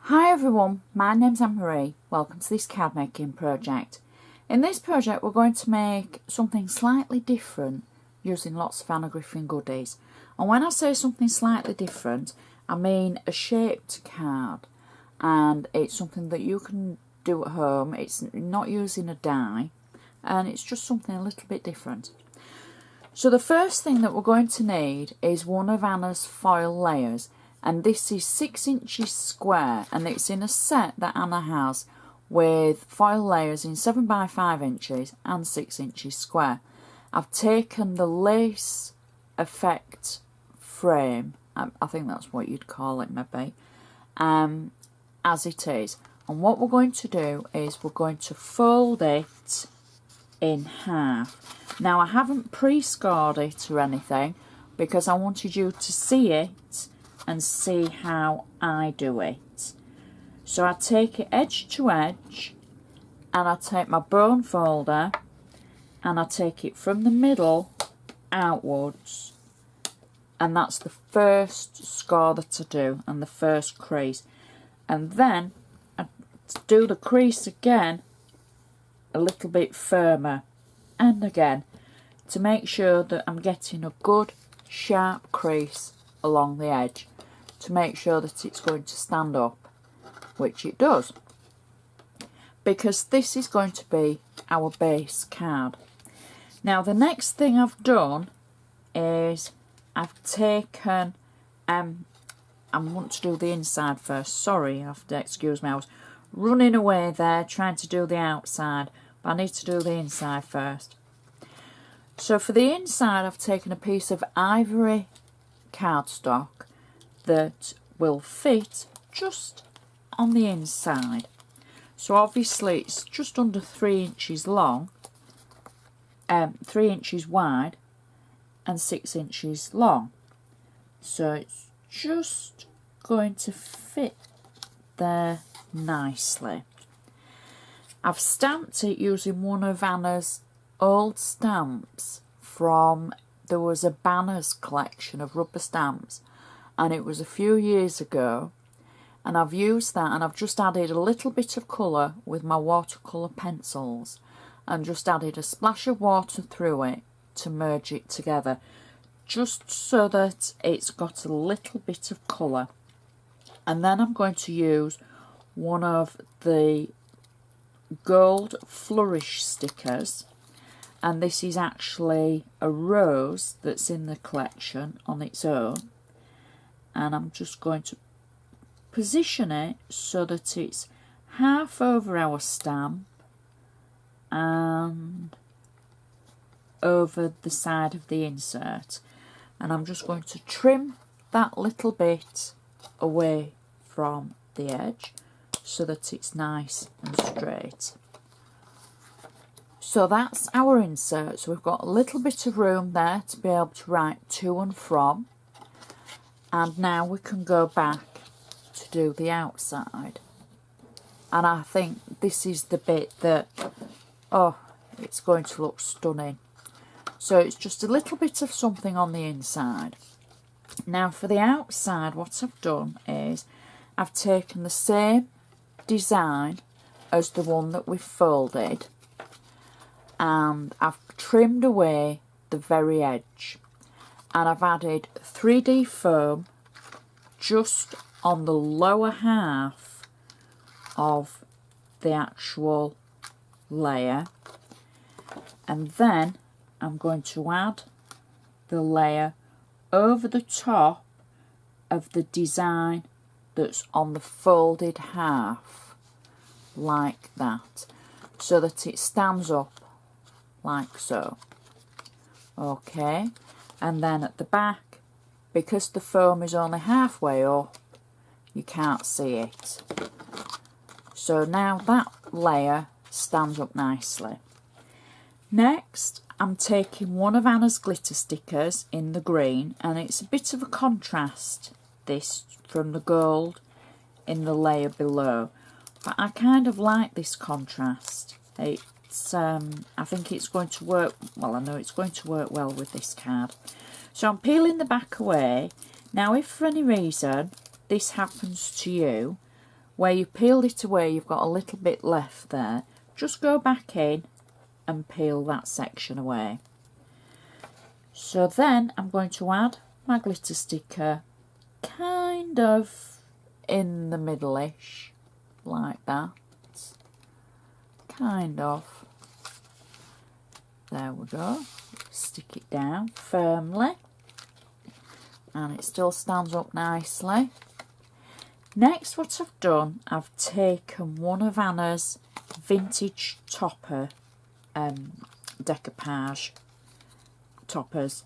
Hi everyone, my name's Anne-Marie. Welcome to this card making project. In this project we're going to make something slightly different using lots of Anna Griffin goodies. And when I say something slightly different, I mean a shaped card. And it's something that you can do at home. It's not using a die. And it's just something a little bit different. So the first thing that we're going to need is one of Anna's foil layers. And this is 6 inches square, and it's in a set that Anna has with foil layers in 7 by 5 inches and 6 inches square. I've taken the lace effect frame, I think that's what you'd call it maybe, as it is. And what we're going to do is we're going to fold it in half. Now I haven't pre-scored it or anything because I wanted you to see it and see how I do it. So I take it edge to edge, and I take my bone folder and I take it from the middle outwards, and that's the first score that I do and the first crease. And then I do the crease again a little bit firmer, and again, to make sure that I'm getting a good sharp crease along the edge, to make sure that it's going to stand up, which it does, because this is going to be our base card. Now the next thing I've done is I've taken, I want to do the inside first, sorry, you have to excuse me, I was running away there trying to do the outside, but I need to do the inside first. So for the inside I've taken a piece of ivory cardstock that will fit just on the inside. So obviously it's just under 3 inches long, 3 inches wide and 6 inches long. So it's just going to fit there nicely. I've stamped it using one of Anna's old stamps from, there was a Banners collection of rubber stamps, and it was a few years ago, and I've used that, and I've just added a little bit of colour with my watercolour pencils and just added a splash of water through it to merge it together, just so that it's got a little bit of colour. And then I'm going to use one of the gold flourish stickers, and this is actually a rose that's in the collection on its own. And I'm just going to position it so that it's half over our stamp and over the side of the insert. And I'm just going to trim that little bit away from the edge so that it's nice and straight. So that's our insert. So we've got a little bit of room there to be able to write to and from. And now we can go back to do the outside. And I think this is the bit that, oh, it's going to look stunning. So it's just a little bit of something on the inside. Now for the outside, what I've done is I've taken the same design as the one that we folded, and I've trimmed away the very edge. And I've added 3D foam just on the lower half of the actual layer, and then I'm going to add the layer over the top of the design that's on the folded half, like that, so that it stands up like so. Okay. And then at the back, because the foam is only halfway up, you can't see it. So now that layer stands up nicely. Next, I'm taking one of Anna's glitter stickers in the green, and it's a bit of a contrast, this, from the gold in the layer below. But I kind of like this contrast. I think it's going to work, well, I know it's going to work well with this card. So I'm peeling the back away. Now if for any reason this happens to you, where you peeled it away, you've got a little bit left there. Just go back in and peel that section away. So then I'm going to add my glitter sticker kind of in the middle-ish, like that. Kind of. There we go. Stick it down firmly. And it still stands up nicely. Next, what I've done, I've taken one of Anna's vintage topper decoupage toppers,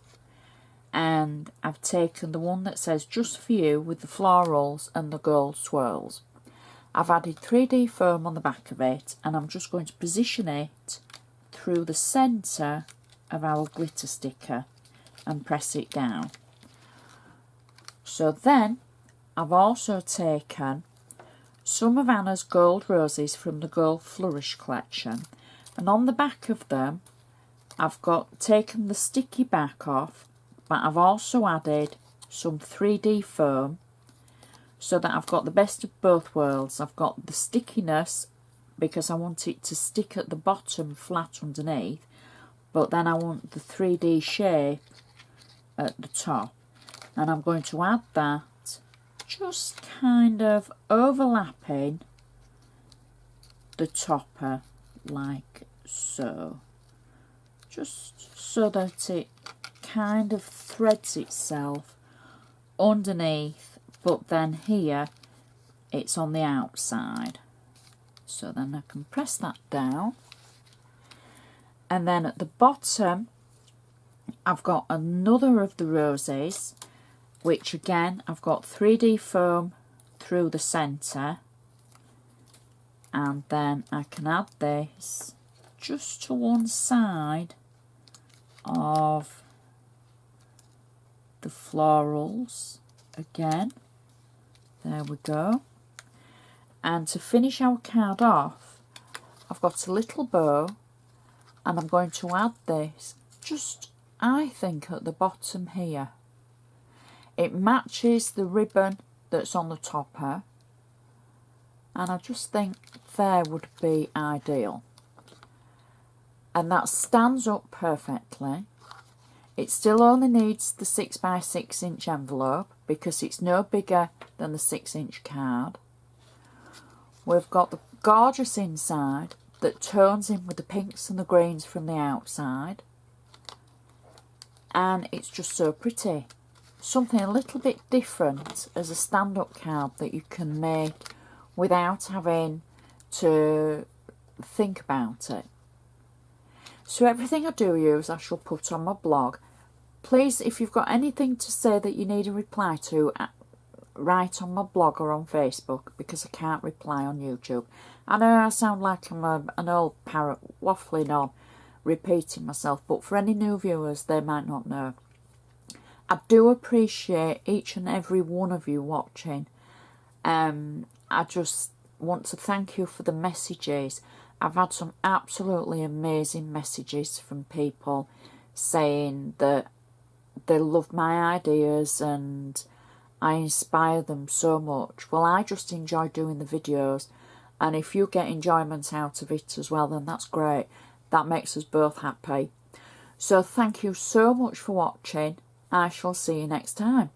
and I've taken the one that says just for you with the florals and the gold swirls. I've added 3D foam on the back of it, and I'm just going to position it through the centre of our glitter sticker and press it down. So then I've also taken some of Anna's gold roses from the Gold Flourish collection, and on the back of them I've taken the sticky back off, but I've also added some 3D foam so that I've got the best of both worlds. I've got the stickiness because I want it to stick at the bottom flat underneath, but then I want the 3D shape at the top, and I'm going to add that just kind of overlapping the topper like so, just so that it kind of threads itself underneath, but then here it's on the outside. So then I can press that down, and then at the bottom I've got another of the roses, which again I've got 3D foam through the centre, and then I can add this just to one side of the florals again. There we go. And to finish our card off, I've got a little bow, and I'm going to add this just, I think, at the bottom here. It matches the ribbon that's on the topper, and I just think there would be ideal. And that stands up perfectly. It still only needs the 6x6 inch envelope because it's no bigger than the 6-inch card. We've got the gorgeous inside that tones in with the pinks and the greens from the outside, and it's just so pretty. Something a little bit different as a stand-up card that you can make without having to think about it. So everything I do use I shall put on my blog. Please, if you've got anything to say that you need a reply to, write on my blog or on Facebook, because I can't reply on YouTube. I know I sound like I'm an old parrot waffling on, repeating myself, but for any new viewers, they might not know. I do appreciate each and every one of you watching. I just want to thank you for the messages. I've had some absolutely amazing messages from people saying that they love my ideas and I inspire them so much. Well, I just enjoy doing the videos, and if you get enjoyment out of it as well, then that's great. That makes us both happy. So thank you so much for watching. I shall see you next time.